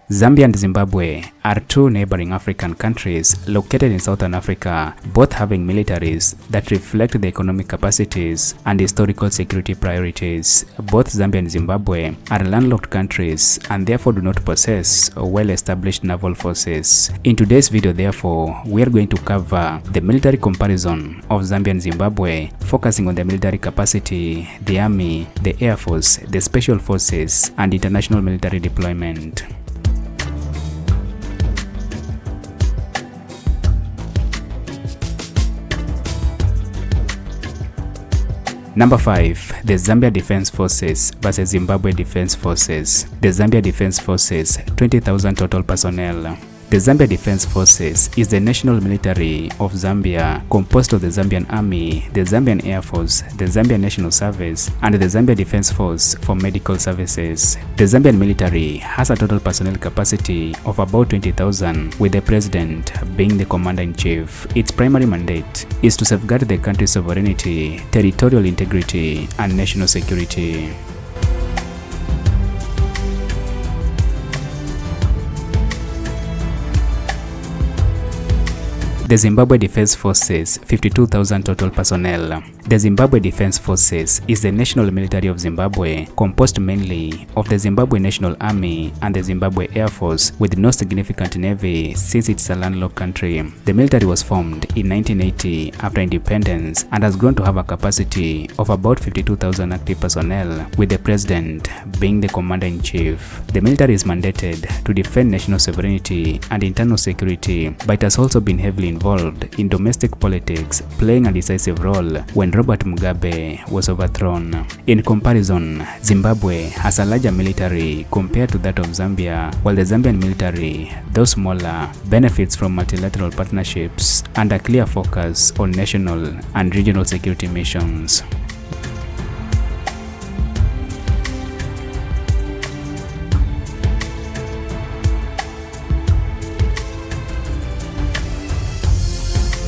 Zambia and Zimbabwe are two neighboring African countries located in Southern Africa, both having militaries that reflect the economic capacities and historical security priorities. Both Zambia and Zimbabwe are landlocked countries and therefore do not possess well-established naval forces. In today's video, therefore, we are going to cover the military comparison of Zambia and Zimbabwe, focusing on the military capacity, the army, the air force, the special forces, and international military deployment. Number 5. The Zambia Defense Forces versus Zimbabwe Defense Forces. The Zambia Defense Forces, 20,000 total personnel. The Zambia Defense Forces is the national military of Zambia, composed of the Zambian Army, the Zambian Air Force, the Zambian National Service, and the Zambia Defense Force for medical services. The Zambian military has a total personnel capacity of about 20,000, with the president being the commander-in-chief. Its primary mandate is to safeguard the country's sovereignty, territorial integrity, and national security. The Zimbabwe Defense Forces, 52,000 total personnel. The Zimbabwe Defense Forces is the national military of Zimbabwe, composed mainly of the Zimbabwe National Army and the Zimbabwe Air Force, with no significant navy since it's a landlocked country. The military was formed in 1980 after independence and has grown to have a capacity of about 52,000 active personnel, with the president being the commander-in-chief. The military is mandated to defend national sovereignty and internal security, but it has also been heavily involved in domestic politics, playing a decisive role when Robert Mugabe was overthrown. In comparison, Zimbabwe has a larger military compared to that of Zambia, while the Zambian military, though smaller, benefits from multilateral partnerships and a clear focus on national and regional security missions.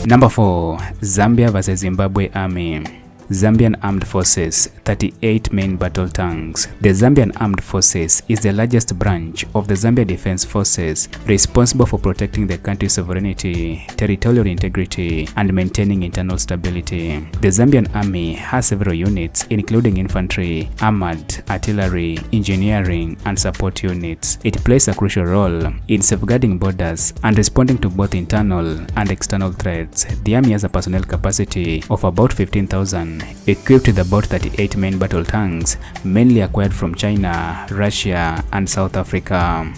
Number 4. Zambia vs Zimbabwe Army. Zambian Armed Forces, 38 main battle tanks. The Zambian Armed Forces is the largest branch of the Zambia Defense Forces, responsible for protecting the country's sovereignty, territorial integrity, and maintaining internal stability. The Zambian Army has several units, including infantry, armored, artillery, engineering, and support units. It plays a crucial role in safeguarding borders and responding to both internal and external threats. The Army has a personnel capacity of about 15,000, equipped with about 38 main battle tanks, mainly acquired from China, Russia, and South Africa.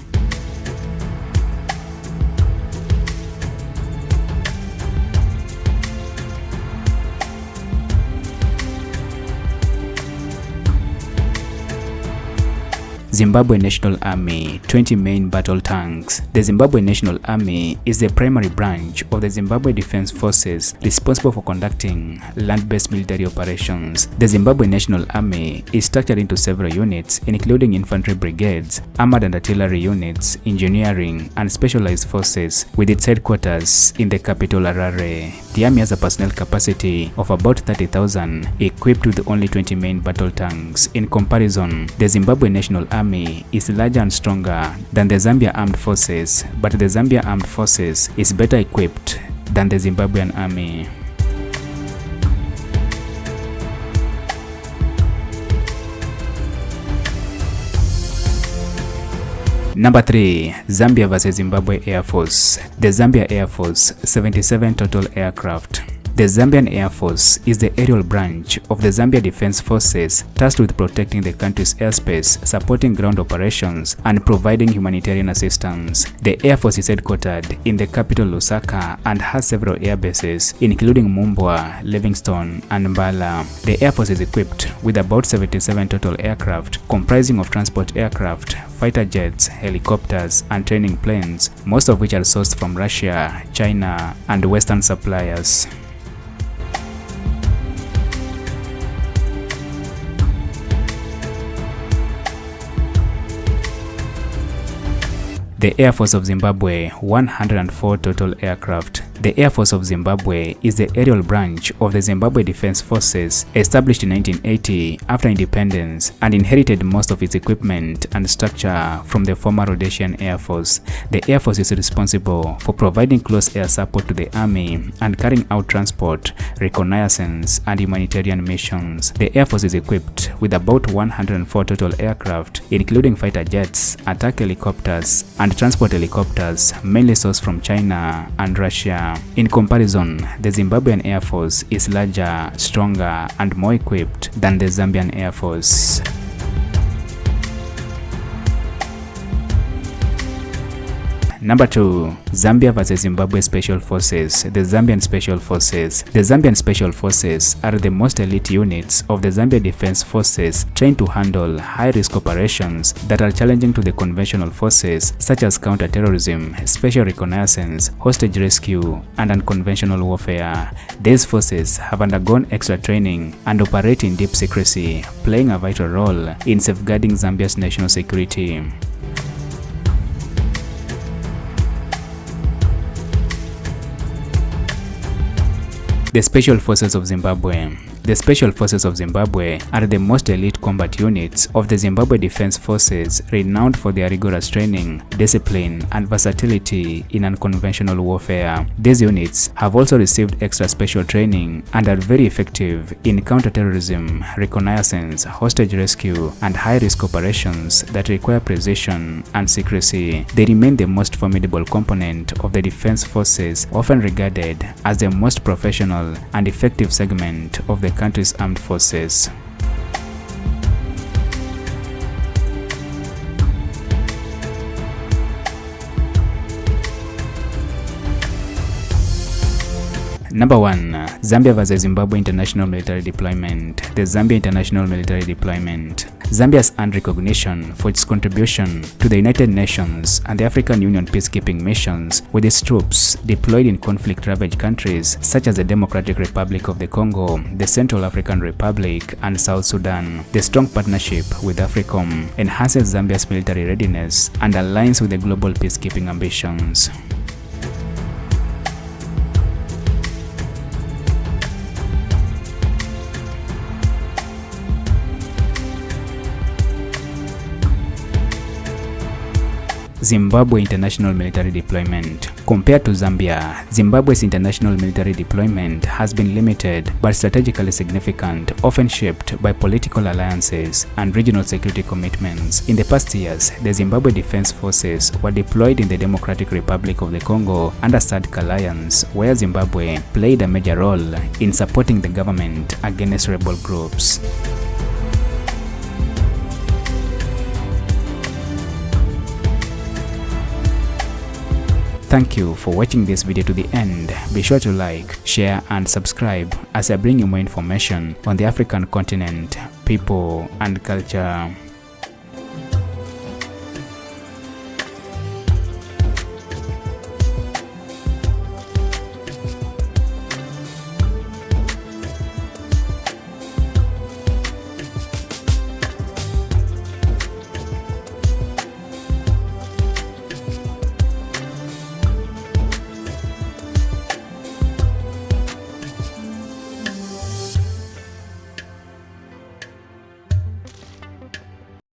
Zimbabwe National Army, 20 main battle tanks. The Zimbabwe National Army is the primary branch of the Zimbabwe Defense Forces, responsible for conducting land-based military operations. The Zimbabwe National Army is structured into several units, including infantry brigades, armored and artillery units, engineering, and specialized forces, with its headquarters in the capital Harare. The Army has a personnel capacity of about 30,000, equipped with only 20 main battle tanks. In comparison, the Zimbabwe National Army is larger and stronger than the Zambia Armed Forces, but the Zambia Armed Forces is better equipped than the Zimbabwean Army. Number 3. Zambia vs Zimbabwe Air Force. The Zambia Air Force, 77 total aircraft. The Zambian Air Force is the aerial branch of the Zambia Defense Forces, tasked with protecting the country's airspace, supporting ground operations, and providing humanitarian assistance. The Air Force is headquartered in the capital Lusaka and has several air bases, including Mumbwa, Livingstone, and Mbala. The Air Force is equipped with about 77 total aircraft, comprising of transport aircraft, fighter jets, helicopters, and training planes, most of which are sourced from Russia, China, and Western suppliers. The Air Force of Zimbabwe, 104 total aircraft. The Air Force of Zimbabwe is the aerial branch of the Zimbabwe Defense Forces, established in 1980 after independence, and inherited most of its equipment and structure from the former Rhodesian Air Force. The Air Force is responsible for providing close air support to the Army and carrying out transport, reconnaissance, and humanitarian missions. The Air Force is equipped with about 104 total aircraft, including fighter jets, attack helicopters, and transport helicopters, mainly sourced from China and Russia. In comparison, the Zimbabwean Air Force is larger, stronger, and more equipped than the Zambian Air Force. Number 2. Zambia vs Zimbabwe Special Forces. The Zambian Special Forces. The Zambian Special Forces are the most elite units of the Zambia Defense Forces, trained to handle high-risk operations that are challenging to the conventional forces, such as counter-terrorism, special reconnaissance, hostage rescue, and unconventional warfare. These forces have undergone extra training and operate in deep secrecy, playing a vital role in safeguarding Zambia's national security. The Special Forces of Zimbabwe. The Special Forces of Zimbabwe are the most elite combat units of the Zimbabwe Defense Forces, renowned for their rigorous training, discipline, and versatility in unconventional warfare. These units have also received extra special training and are very effective in counterterrorism, reconnaissance, hostage rescue, and high-risk operations that require precision and secrecy. They remain the most formidable component of the defense forces, often regarded as the most professional and effective segment of the country's armed forces. Number 1. Zambia vs Zimbabwe International Military Deployment. The Zambia International Military Deployment. Zambia's earned recognition for its contribution to the United Nations and the African Union peacekeeping missions, with its troops deployed in conflict-ravaged countries such as the Democratic Republic of the Congo, the Central African Republic, and South Sudan. The strong partnership with AFRICOM enhances Zambia's military readiness and aligns with the global peacekeeping ambitions. Zimbabwe International Military Deployment. Compared to Zambia, Zimbabwe's international military deployment has been limited but strategically significant, often shaped by political alliances and regional security commitments. In the past years, the Zimbabwe Defense Forces were deployed in the Democratic Republic of the Congo under SADC alliance, where Zimbabwe played a major role in supporting the government against rebel groups. Thank you for watching this video to the end. Be sure to like, share, and subscribe as I bring you more information on the African continent, people, and culture.